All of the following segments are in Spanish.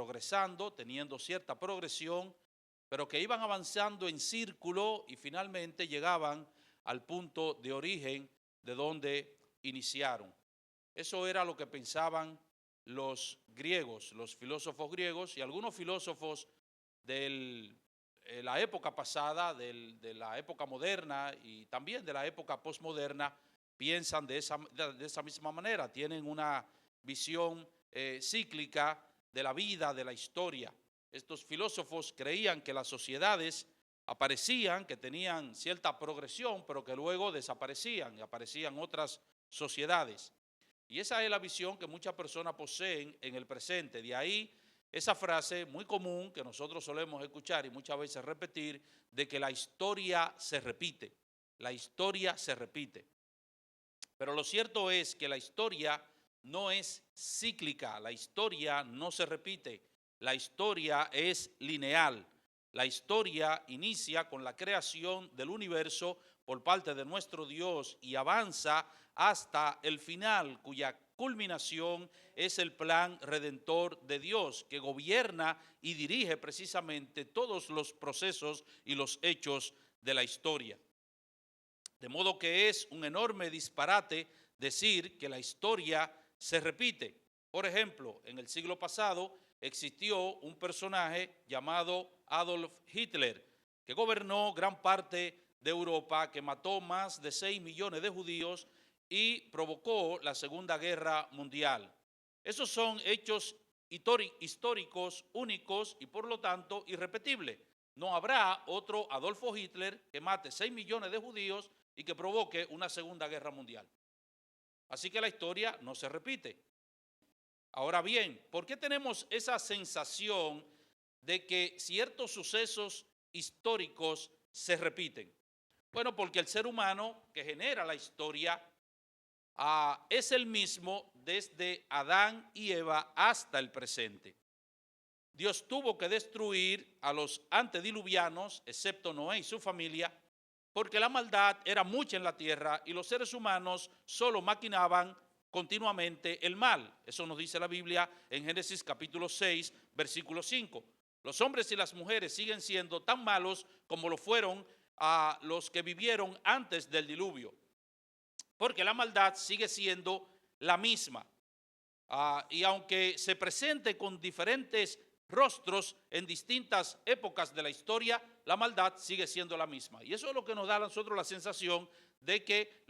progresando, teniendo cierta progresión, pero que iban avanzando en círculo y finalmente llegaban al punto de origen de donde iniciaron. Eso era lo que pensaban los griegos, los filósofos griegos y algunos filósofos de la época pasada, de la época moderna y también de la época posmoderna, piensan de esa misma manera, tienen una visión cíclica de la vida, de la historia. Estos filósofos creían que las sociedades aparecían, que tenían cierta progresión, pero que luego desaparecían y aparecían otras sociedades. Y esa es la visión que muchas personas poseen en el presente. De ahí esa frase muy común que nosotros solemos escuchar y muchas veces repetir, de que la historia se repite. La historia se repite. Pero lo cierto es que la historia no es cíclica, la historia no se repite, la historia es lineal. La historia inicia con la creación del universo por parte de nuestro Dios y avanza hasta el final, cuya culminación es el plan redentor de Dios, que gobierna y dirige precisamente todos los procesos y los hechos de la historia. De modo que es un enorme disparate decir que la historia se repite. Por ejemplo, en el siglo pasado existió un personaje llamado Adolf Hitler, que gobernó gran parte de Europa, que mató más de 6 millones de judíos y provocó la Segunda Guerra Mundial. Esos son hechos históricos únicos y por lo tanto irrepetibles. No habrá otro Adolfo Hitler que mate 6 millones de judíos y que provoque una Segunda Guerra Mundial. Así que la historia no se repite. Ahora bien, ¿por qué tenemos esa sensación de que ciertos sucesos históricos se repiten? Bueno, porque el ser humano que genera la historia es el mismo desde Adán y Eva hasta el presente. Dios tuvo que destruir a los antediluvianos, excepto Noé y su familia, porque la maldad era mucha en la tierra y los seres humanos solo maquinaban continuamente el mal. Eso nos dice la Biblia en Génesis capítulo 6, versículo 5. Los hombres y las mujeres siguen siendo tan malos como lo fueron a los que vivieron antes del diluvio, porque la maldad sigue siendo la misma. Y aunque se presente con diferentes rostros en distintas épocas de la historia, la maldad sigue siendo la misma. Y eso es lo que nos da a nosotros la sensación de que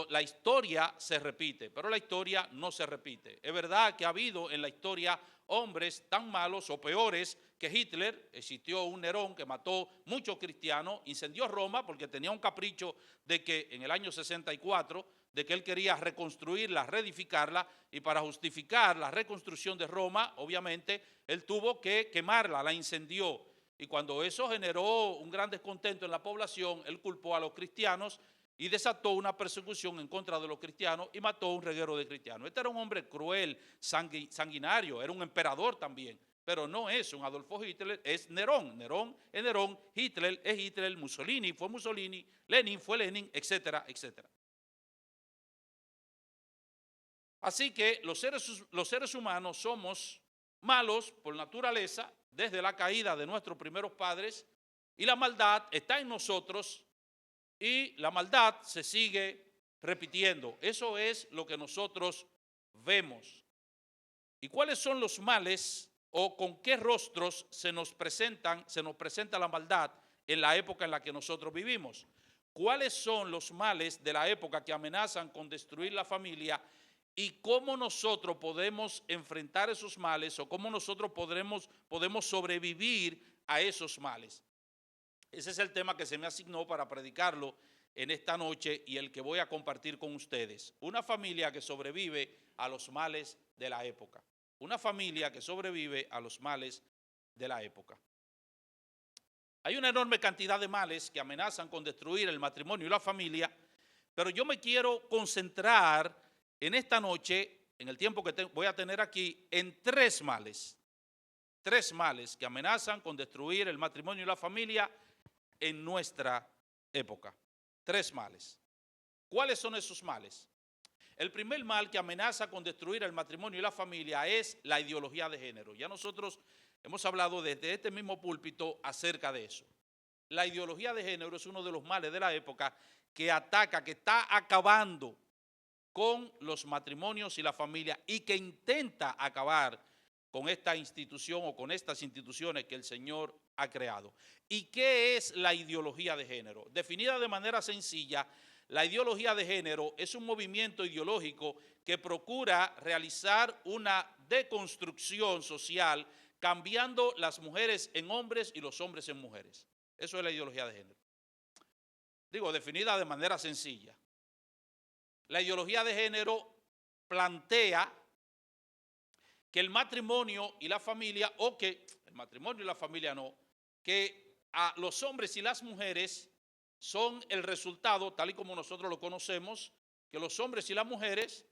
la historia se repite, pero la historia no se repite. Es verdad que ha habido en la historia hombres tan malos o peores que Hitler. Existió un Nerón que mató muchos cristianos, incendió Roma porque tenía un capricho de que en el año 64, de que él quería reconstruirla, reedificarla, y para justificar la reconstrucción de Roma, obviamente, él tuvo que quemarla, la incendió. Y cuando eso generó un gran descontento en la población, él culpó a los cristianos y desató una persecución en contra de los cristianos y mató a un reguero de cristianos. Este era un hombre cruel, sanguinario, era un emperador también, pero no es un Adolfo Hitler, es Nerón. Nerón es Nerón, Hitler es Hitler, Mussolini fue Mussolini, Lenin fue Lenin, etcétera, etcétera. Así que los seres humanos somos malos por naturaleza desde la caída de nuestros primeros padres, y la maldad está en nosotros y la maldad se sigue repitiendo. Eso es lo que nosotros vemos. ¿Y cuáles son los males o con qué rostros se nos presenta la maldad en la época en la que nosotros vivimos? ¿Cuáles son los males de la época que amenazan con destruir la familia? ¿Y cómo nosotros podemos enfrentar esos males o cómo nosotros podemos sobrevivir a esos males? Ese es el tema que se me asignó para predicarlo en esta noche y el que voy a compartir con ustedes. Una familia que sobrevive a los males de la época. Una familia que sobrevive a los males de la época. Hay una enorme cantidad de males que amenazan con destruir el matrimonio y la familia, pero yo me quiero concentrar en esta noche, en el tiempo que voy a tener aquí, en tres males que amenazan con destruir el matrimonio y la familia en nuestra época. Tres males. ¿Cuáles son esos males? El primer mal que amenaza con destruir el matrimonio y la familia es la ideología de género. Ya nosotros hemos hablado desde este mismo púlpito acerca de eso. La ideología de género es uno de los males de la época que ataca, que está acabando con los matrimonios y la familia y que intenta acabar con esta institución o con estas instituciones que el Señor ha creado. ¿Y qué es la ideología de género? Definida de manera sencilla, la ideología de género es un movimiento ideológico que procura realizar una deconstrucción social cambiando las mujeres en hombres y los hombres en mujeres. Eso es la ideología de género. Digo, definida de manera sencilla. La ideología de género plantea que el matrimonio y la familia, o que el matrimonio y la familia no, que a los hombres y las mujeres son el resultado, tal y como nosotros lo conocemos, que los hombres y las mujeres,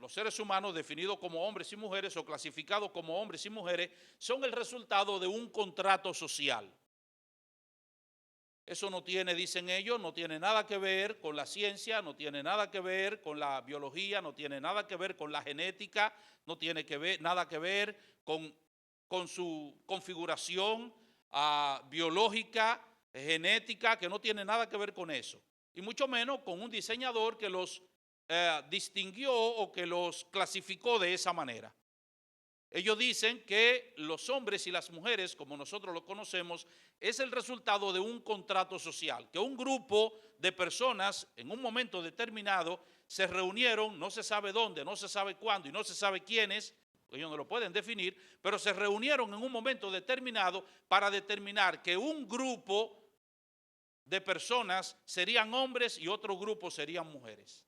los seres humanos definidos como hombres y mujeres o clasificados como hombres y mujeres, son el resultado de un contrato social. Eso no tiene, dicen ellos, no tiene nada que ver con la ciencia, no tiene nada que ver con la biología, no tiene nada que ver con la genética, no tiene nada que ver con su configuración biológica, genética, que no tiene nada que ver con eso. Y mucho menos con un diseñador que los distinguió o que los clasificó de esa manera. Ellos dicen que los hombres y las mujeres, como nosotros lo conocemos, es el resultado de un contrato social, que un grupo de personas en un momento determinado se reunieron, no se sabe dónde, no se sabe cuándo y no se sabe quiénes, ellos no lo pueden definir, pero se reunieron en un momento determinado para determinar que un grupo de personas serían hombres y otro grupo serían mujeres.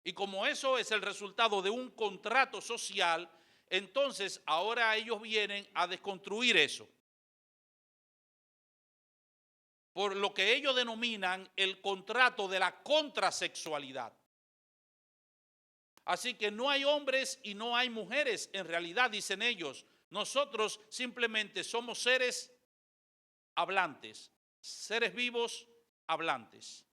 Y como eso es el resultado de un contrato social, entonces ahora ellos vienen a desconstruir eso. Por lo que ellos denominan el contrato de la contrasexualidad. Así que no hay hombres y no hay mujeres, en realidad dicen ellos. Nosotros simplemente somos seres hablantes, seres vivos hablantes.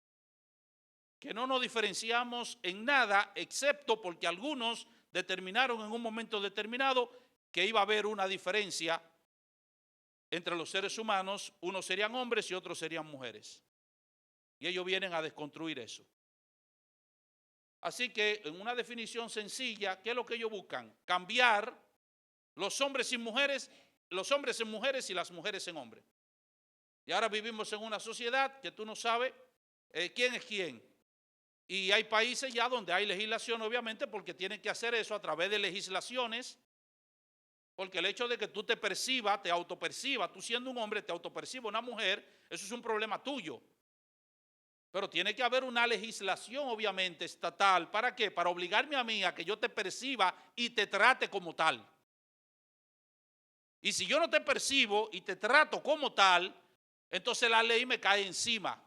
Que no nos diferenciamos en nada, excepto porque algunos determinaron en un momento determinado que iba a haber una diferencia entre los seres humanos, unos serían hombres y otros serían mujeres. Y ellos vienen a desconstruir eso. Así que en una definición sencilla, ¿qué es lo que ellos buscan? Cambiar los hombres en mujeres y las mujeres en hombres. Y ahora vivimos en una sociedad que tú no sabes quién es quién. Y hay países ya donde hay legislación, obviamente, porque tienen que hacer eso a través de legislaciones, porque el hecho de que tú te percibas, te autopercibas, tú siendo un hombre, te autopercibas una mujer, eso es un problema tuyo. Pero tiene que haber una legislación, obviamente, estatal. ¿Para qué? Para obligarme a mí a que yo te perciba y te trate como tal. Y si yo no te percibo y te trato como tal, entonces la ley me cae encima.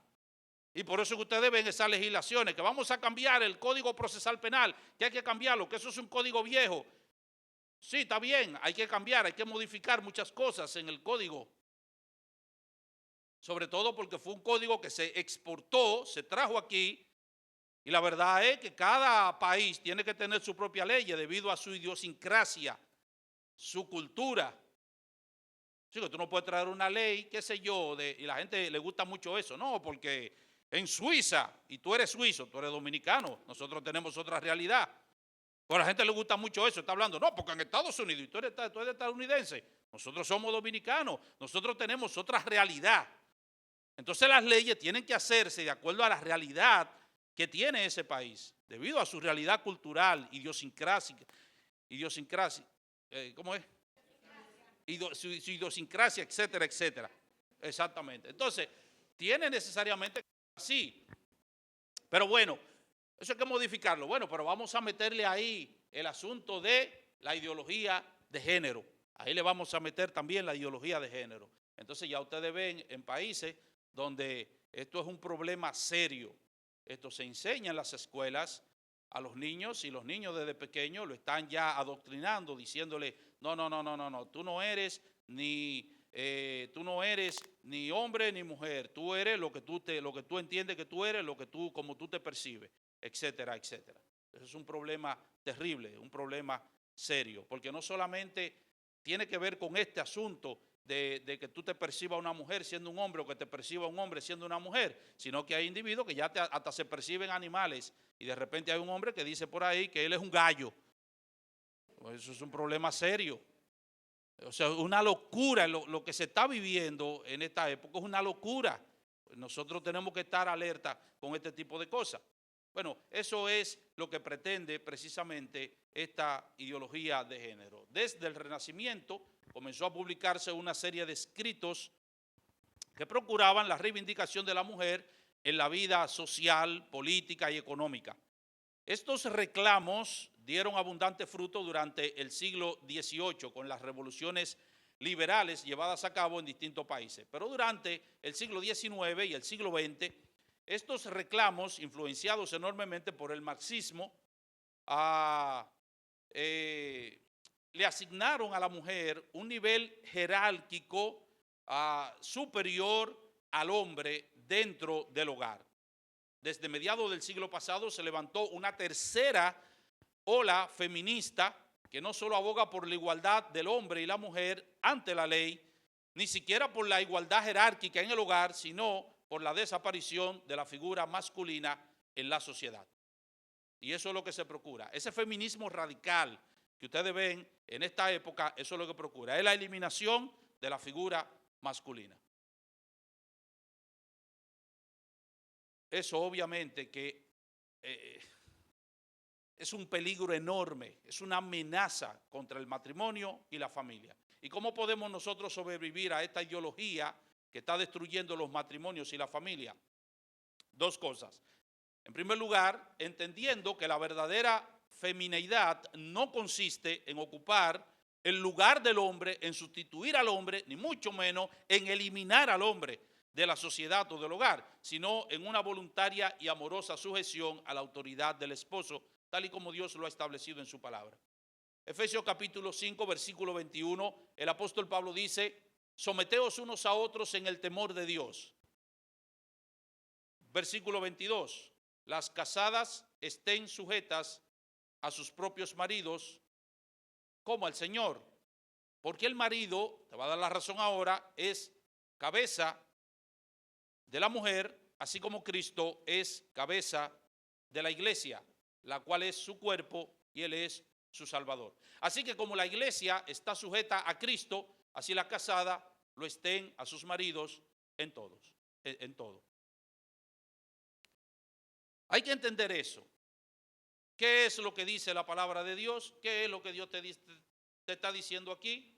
Y por eso que ustedes ven esas legislaciones, que vamos a cambiar el Código Procesal Penal, que hay que cambiarlo, que eso es un código viejo. Sí, está bien, hay que cambiar, hay que modificar muchas cosas en el código. Sobre todo porque fue un código que se exportó, se trajo aquí, y la verdad es que cada país tiene que tener su propia ley debido a su idiosincrasia, su cultura. Sí, que tú no puedes traer una ley, qué sé yo, y la gente le gusta mucho eso, no, porque en Suiza, y tú eres suizo, tú eres dominicano, nosotros tenemos otra realidad. Pero a la gente le gusta mucho eso, está hablando, no, porque en Estados Unidos, y tú eres estadounidense, nosotros somos dominicanos, nosotros tenemos otra realidad. Entonces las leyes tienen que hacerse de acuerdo a la realidad que tiene ese país, debido a su realidad cultural, idiosincrasia, ¿cómo es? Su idiosincrasia, etcétera, etcétera. Exactamente. Entonces, tiene necesariamente que ser así. Pero bueno, eso hay que modificarlo. Bueno, pero vamos a meterle ahí el asunto de la ideología de género. Ahí le vamos a meter también la ideología de género. Entonces ya ustedes ven en países donde esto es un problema serio. Esto se enseña en las escuelas a los niños y los niños desde pequeños lo están ya adoctrinando, diciéndole, no, tú no eres ni hombre ni mujer, tú eres lo que tú entiendes que tú eres, como tú te percibes. etcétera, etcétera. Eso es un problema terrible, un problema serio, porque no solamente tiene que ver con este asunto de que tú te percibas una mujer siendo un hombre o que te perciba un hombre siendo una mujer, sino que hay individuos que ya hasta se perciben animales y de repente hay un hombre que dice por ahí que él es un gallo. Pues eso es un problema serio. O sea, una locura, lo que se está viviendo en esta época es una locura. Nosotros tenemos que estar alerta con este tipo de cosas. Bueno, eso es lo que pretende precisamente esta ideología de género. Desde el Renacimiento comenzó a publicarse una serie de escritos que procuraban la reivindicación de la mujer en la vida social, política y económica. Estos reclamos dieron abundante fruto durante el siglo XVIII con las revoluciones liberales llevadas a cabo en distintos países. Pero durante el siglo XIX y el siglo XX, estos reclamos, influenciados enormemente por el marxismo, le asignaron a la mujer un nivel jerárquico superior al hombre dentro del hogar. Desde mediados del siglo pasado se levantó una tercera ola feminista que no solo aboga por la igualdad del hombre y la mujer ante la ley, ni siquiera por la igualdad jerárquica en el hogar, sino por la desaparición de la figura masculina en la sociedad. Y eso es lo que se procura. Ese feminismo radical que ustedes ven en esta época, eso es lo que procura, es la eliminación de la figura masculina. Eso obviamente que es un peligro enorme, es una amenaza contra el matrimonio y la familia. ¿Y cómo podemos nosotros sobrevivir a esta ideología que está destruyendo los matrimonios y la familia? Dos cosas. En primer lugar, entendiendo que la verdadera femineidad no consiste en ocupar el lugar del hombre, en sustituir al hombre, ni mucho menos en eliminar al hombre de la sociedad o del hogar, sino en una voluntaria y amorosa sujeción a la autoridad del esposo, tal y como Dios lo ha establecido en su palabra. Efesios capítulo 5, versículo 21, el apóstol Pablo dice, someteos unos a otros en el temor de Dios. Versículo 22, las casadas estén sujetas a sus propios maridos como al Señor, porque el marido, te va a dar la razón ahora, es cabeza de la mujer, así como Cristo es cabeza de la iglesia, la cual es su cuerpo y Él es su Salvador. Así que como la iglesia está sujeta a Cristo, así la casada lo estén a sus maridos en todo. Hay que entender eso. ¿Qué es lo que dice la palabra de Dios? ¿Qué es lo que Dios te está diciendo aquí?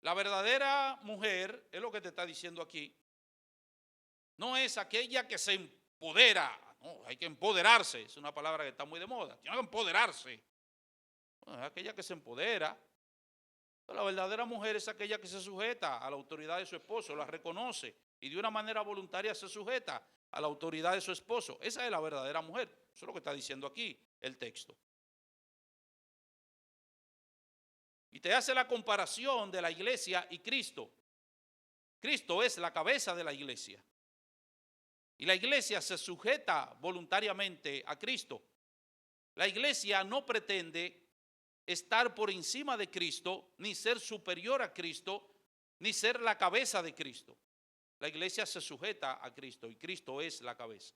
La verdadera mujer, es lo que te está diciendo aquí, no es aquella que se empodera. No, hay que empoderarse, es una palabra que está muy de moda. Tiene que empoderarse. No, es aquella que se empodera. Pero la verdadera mujer es aquella que se sujeta a la autoridad de su esposo, la reconoce y de una manera voluntaria se sujeta a la autoridad de su esposo. Esa es la verdadera mujer. Eso es lo que está diciendo aquí el texto. Y te hace la comparación de la iglesia y Cristo. Cristo es la cabeza de la iglesia. Y la iglesia se sujeta voluntariamente a Cristo. La iglesia no pretende estar por encima de Cristo, ni ser superior a Cristo, ni ser la cabeza de Cristo. La iglesia se sujeta a Cristo y Cristo es la cabeza.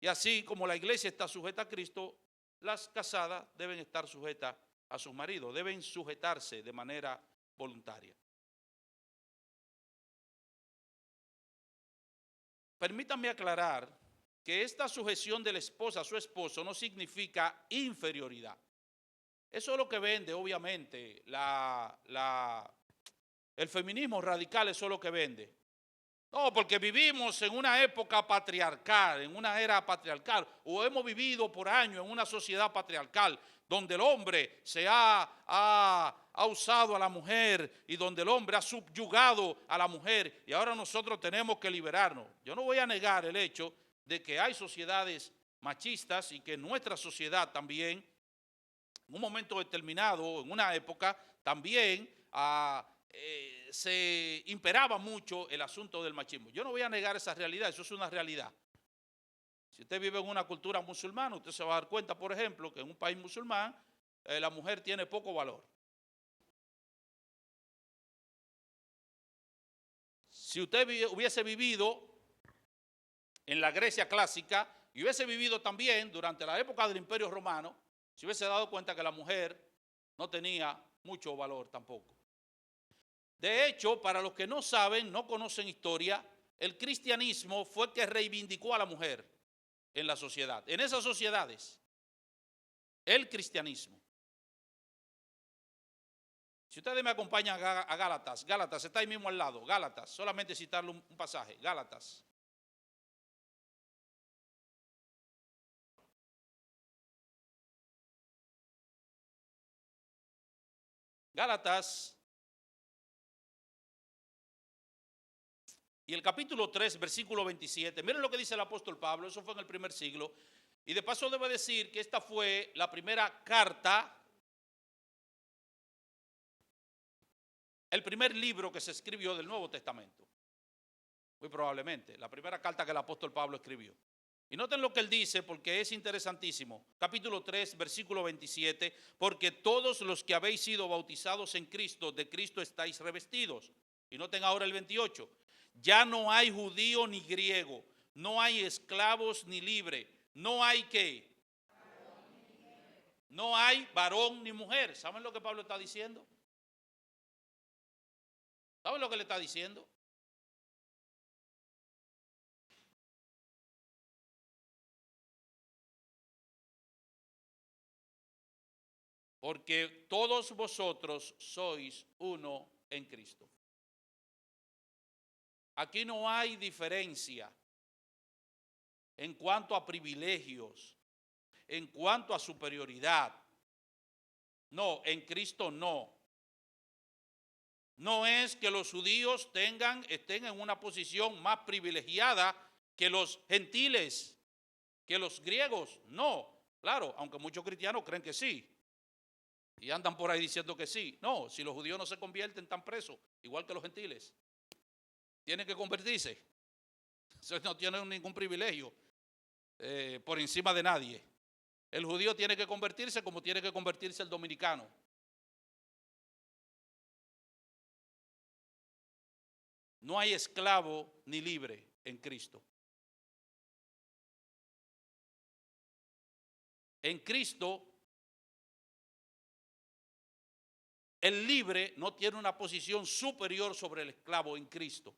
Y así como la iglesia está sujeta a Cristo, las casadas deben estar sujetas a sus maridos, deben sujetarse de manera voluntaria. Permítanme aclarar que esta sujeción de la esposa a su esposo no significa inferioridad. Eso es lo que vende, obviamente, el feminismo radical, eso es lo que vende. No, porque vivimos en una época patriarcal, en una era patriarcal, o hemos vivido por años en una sociedad patriarcal, donde el hombre se ha usado a la mujer y donde el hombre ha subyugado a la mujer y ahora nosotros tenemos que liberarnos. Yo no voy a negar el hecho de que hay sociedades machistas y que nuestra sociedad también, en un momento determinado, en una época, también se imperaba mucho el asunto del machismo. Yo no voy a negar esa realidad, eso es una realidad. Si usted vive en una cultura musulmana, usted se va a dar cuenta, por ejemplo, que en un país musulmán la mujer tiene poco valor. Si usted hubiese vivido en la Grecia clásica y hubiese vivido también durante la época del Imperio Romano, se hubiese dado cuenta que la mujer no tenía mucho valor tampoco. De hecho, para los que no saben, no conocen historia, el cristianismo fue que reivindicó a la mujer en la sociedad. En esas sociedades, el cristianismo. Si ustedes me acompañan a Gálatas, Gálatas está ahí mismo al lado, Gálatas, solamente citarle un pasaje, Gálatas. Gálatas y el capítulo 3, versículo 27. Miren lo que dice el apóstol Pablo, eso fue en el primer siglo. Y de paso debo decir que esta fue la primera carta, el primer libro que se escribió del Nuevo Testamento. Muy probablemente, la primera carta que el apóstol Pablo escribió. Y noten lo que él dice porque es interesantísimo. Capítulo 3, versículo 27. Porque todos los que habéis sido bautizados en Cristo, de Cristo estáis revestidos. Y noten ahora el 28. Ya no hay judío ni griego, no hay esclavos ni libre, no hay ¿qué? No hay varón ni mujer. ¿Saben lo que Pablo está diciendo? ¿Saben lo que le está diciendo? Porque todos vosotros sois uno en Cristo. Aquí no hay diferencia en cuanto a privilegios, en cuanto a superioridad. No, en Cristo no. No es que los judíos estén en una posición más privilegiada que los gentiles, que los griegos. No, claro, aunque muchos cristianos creen que sí. Y andan por ahí diciendo que sí. No, si los judíos no se convierten, están presos, igual que los gentiles. Tienen que convertirse. Eso no tienen ningún privilegio por encima de nadie. El judío tiene que convertirse como tiene que convertirse el dominicano. No hay esclavo ni libre en Cristo. En Cristo, el libre no tiene una posición superior sobre el esclavo en Cristo.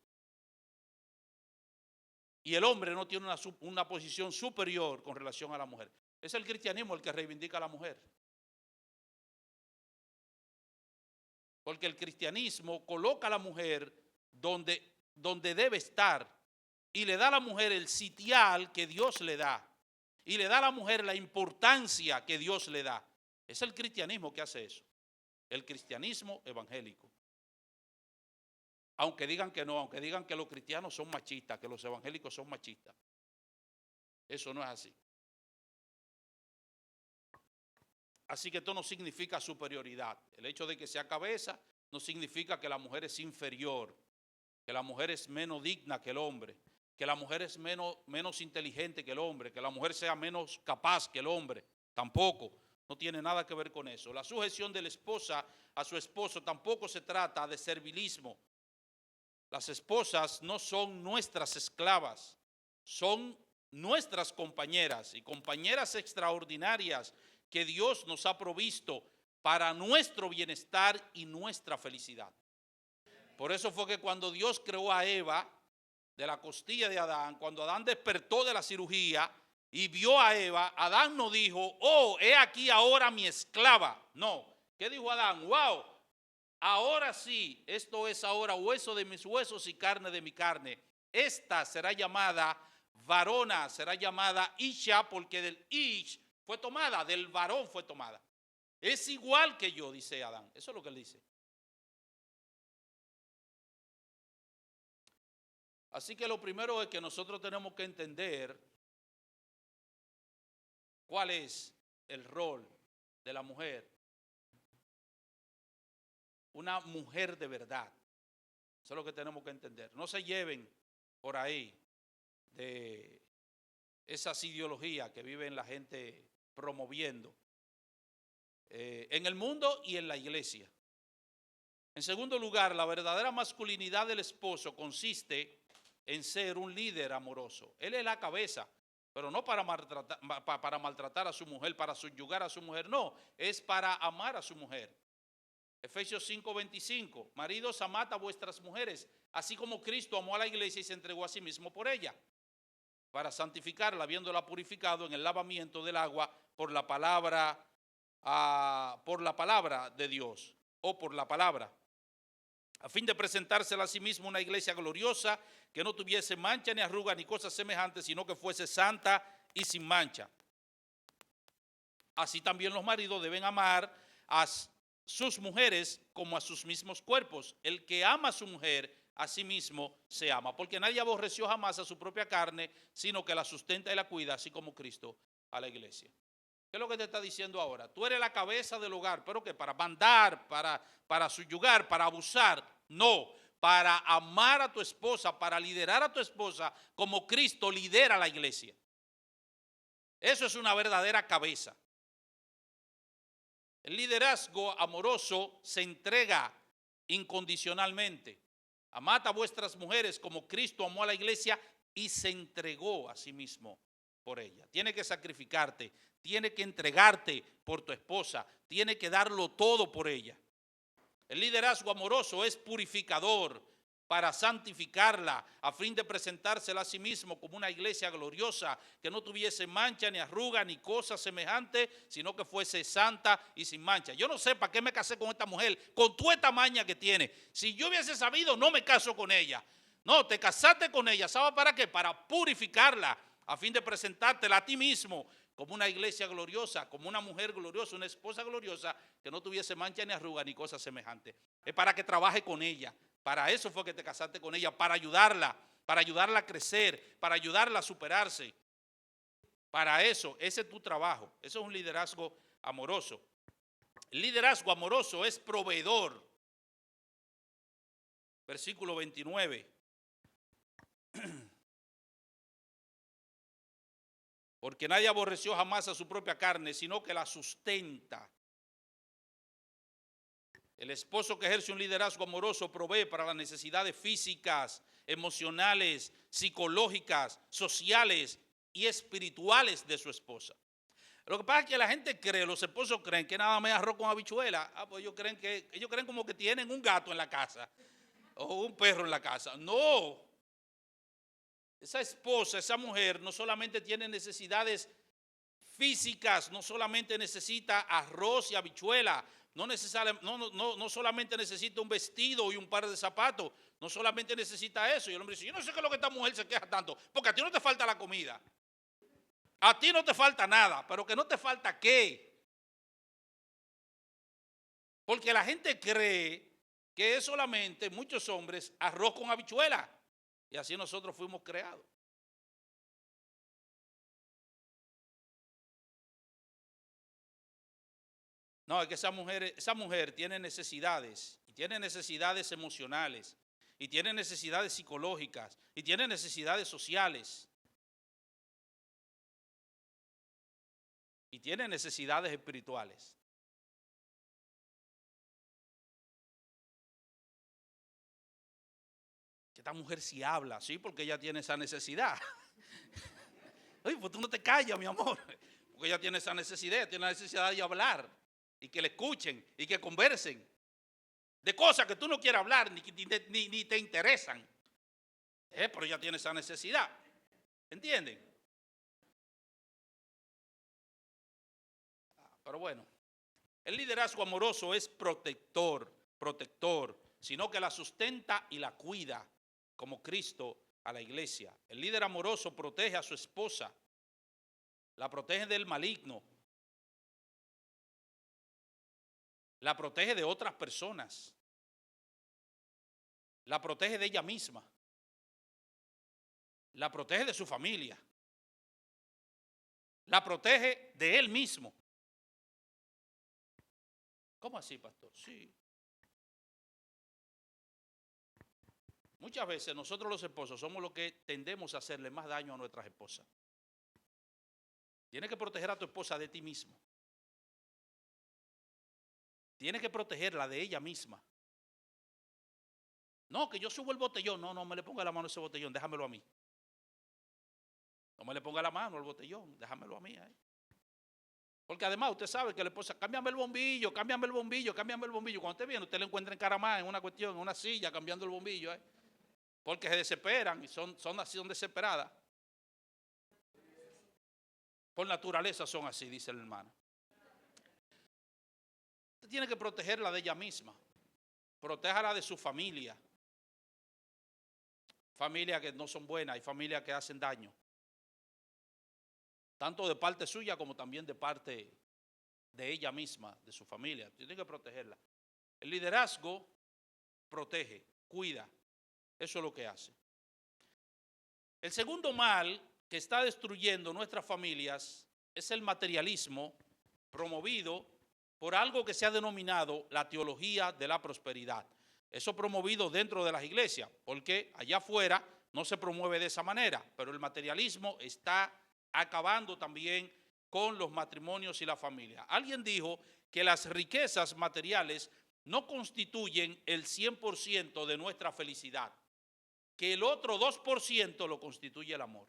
Y el hombre no tiene una posición superior con relación a la mujer. Es el cristianismo el que reivindica a la mujer. Porque el cristianismo coloca a la mujer donde debe estar y le da a la mujer el sitial que Dios le da. Y le da a la mujer la importancia que Dios le da. Es el cristianismo que hace eso. El cristianismo evangélico. Aunque digan que no, aunque digan que los cristianos son machistas, que los evangélicos son machistas. Eso no es así. Así que esto no significa superioridad. El hecho de que sea cabeza no significa que la mujer es inferior, que la mujer es menos digna que el hombre, que la mujer es menos inteligente que el hombre, que la mujer sea menos capaz que el hombre. Tampoco. No tiene nada que ver con eso. La sujeción de la esposa a su esposo tampoco se trata de servilismo. Las esposas no son nuestras esclavas, son nuestras compañeras y compañeras extraordinarias que Dios nos ha provisto para nuestro bienestar y nuestra felicidad. Por eso fue que cuando Dios creó a Eva de la costilla de Adán, cuando Adán despertó de la cirugía y vio a Eva, Adán no dijo, oh, he aquí ahora mi esclava. No, ¿qué dijo Adán? Wow, ahora sí, esto es ahora hueso de mis huesos y carne de mi carne. Esta será llamada varona, será llamada Isha, porque del Ish fue tomada, del varón fue tomada. Es igual que yo, dice Adán. Eso es lo que él dice. Así que lo primero es que nosotros tenemos que entender cuál es el rol de la mujer una mujer de verdad. Eso es lo que tenemos que entender. No se lleven por ahí de esas ideologías que viven la gente promoviendo en el mundo y en la iglesia. En segundo lugar, la verdadera masculinidad del esposo consiste en ser un líder amoroso. Él es la cabeza, pero no para maltratar a su mujer, para subyugar a su mujer, no, es para amar a su mujer. Efesios 5:25, maridos, amad a vuestras mujeres, así como Cristo amó a la iglesia y se entregó a sí mismo por ella, para santificarla, habiéndola purificado en el lavamiento del agua por la palabra de Dios, o por la palabra, a fin de presentársela a sí mismo una iglesia gloriosa, que no tuviese mancha ni arruga ni cosas semejantes, sino que fuese santa y sin mancha. Así también los maridos deben amar a sus mujeres como a sus mismos cuerpos. El que ama a su mujer, a sí mismo se ama, porque nadie aborreció jamás a su propia carne, sino que la sustenta y la cuida, así como Cristo a la iglesia. ¿Qué es lo que te está diciendo ahora? Tú eres la cabeza del hogar, pero que para mandar, para subyugar, para abusar, no, para amar a tu esposa, para liderar a tu esposa como Cristo lidera a la iglesia. Eso es una verdadera cabeza. El liderazgo amoroso se entrega incondicionalmente. Amad a vuestras mujeres como Cristo amó a la iglesia y se entregó a sí mismo por ella. Tiene que sacrificarte, tiene que entregarte por tu esposa, tiene que darlo todo por ella. El liderazgo amoroso es purificador para santificarla, a fin de presentársela a sí mismo como una iglesia gloriosa, que no tuviese mancha, ni arruga, ni cosa semejante, sino que fuese santa y sin mancha. Yo no sé para qué me casé con esta mujer, con toda esta maña que tiene. Si yo hubiese sabido, no me caso con ella. No, te casaste con ella, ¿sabes para qué? Para purificarla, a fin de presentártela a ti mismo como una iglesia gloriosa, como una mujer gloriosa, una esposa gloriosa, que no tuviese mancha ni arruga ni cosa semejante. Es para que trabaje con ella. Para eso fue que te casaste con ella, para ayudarla a crecer, para ayudarla a superarse. Para eso, ese es tu trabajo. Eso es un liderazgo amoroso. El liderazgo amoroso es proveedor. Versículo 29. Porque nadie aborreció jamás a su propia carne, sino que la sustenta. El esposo que ejerce un liderazgo amoroso provee para las necesidades físicas, emocionales, psicológicas, sociales y espirituales de su esposa. Lo que pasa es que la gente cree, los esposos creen que nada más es arroz con habichuela. Pues ellos creen como que tienen un gato en la casa o un perro en la casa. No. Esa esposa, esa mujer no solamente tiene necesidades físicas, no solamente necesita arroz y habichuela, no solamente necesita un vestido y un par de zapatos, no solamente necesita eso. Y el hombre dice, yo no sé qué es lo que esta mujer se queja tanto, porque a ti no te falta la comida, a ti no te falta nada, pero que no te falta qué. Porque la gente cree que es solamente, muchos hombres, arroz con habichuela, y así nosotros fuimos creados. No, es que esa mujer tiene necesidades, y tiene necesidades emocionales, y tiene necesidades psicológicas, y tiene necesidades sociales, y tiene necesidades espirituales. Que esta mujer sí habla, sí, porque ella tiene esa necesidad. Oye, pues tú no te callas, mi amor, porque ella tiene esa necesidad, tiene la necesidad de hablar, y que le escuchen, y que conversen de cosas que tú no quieres hablar, ni te interesan. Pero ella tiene esa necesidad. ¿Entienden? Pero bueno, el liderazgo amoroso es protector, sino que la sustenta y la cuida, como Cristo a la iglesia. El líder amoroso protege a su esposa, la protege del maligno, la protege de otras personas, la protege de ella misma, la protege de su familia, la protege de él mismo. ¿Cómo así, pastor? Sí. Muchas veces nosotros los esposos somos los que tendemos a hacerle más daño a nuestras esposas. Tienes que proteger a tu esposa de ti mismo. Tienes que protegerla de ella misma. No, que yo subo el botellón. No, no me le ponga la mano a ese botellón, déjamelo a mí. No me le ponga la mano al botellón, déjamelo a mí. Porque además usted sabe que la esposa, cámbiame el bombillo, cámbiame el bombillo, cámbiame el bombillo. Cuando usted viene, usted le encuentra encaramada en una cuestión, en una silla, cambiando el bombillo. Porque se desesperan y son desesperadas. Por naturaleza son así, dice el hermano. Usted tiene que protegerla de ella misma. Protéjala de su familia. Familias que no son buenas y familias que hacen daño. Tanto de parte suya como también de parte de ella misma, de su familia. Tiene que protegerla. El liderazgo protege, cuida. Eso es lo que hace. El segundo mal que está destruyendo nuestras familias es el materialismo promovido por algo que se ha denominado la teología de la prosperidad. Eso promovido dentro de las iglesias, porque allá afuera no se promueve de esa manera, pero el materialismo está acabando también con los matrimonios y la familia. Alguien dijo que las riquezas materiales no constituyen el 100% de nuestra felicidad, que el otro 2% lo constituye el amor.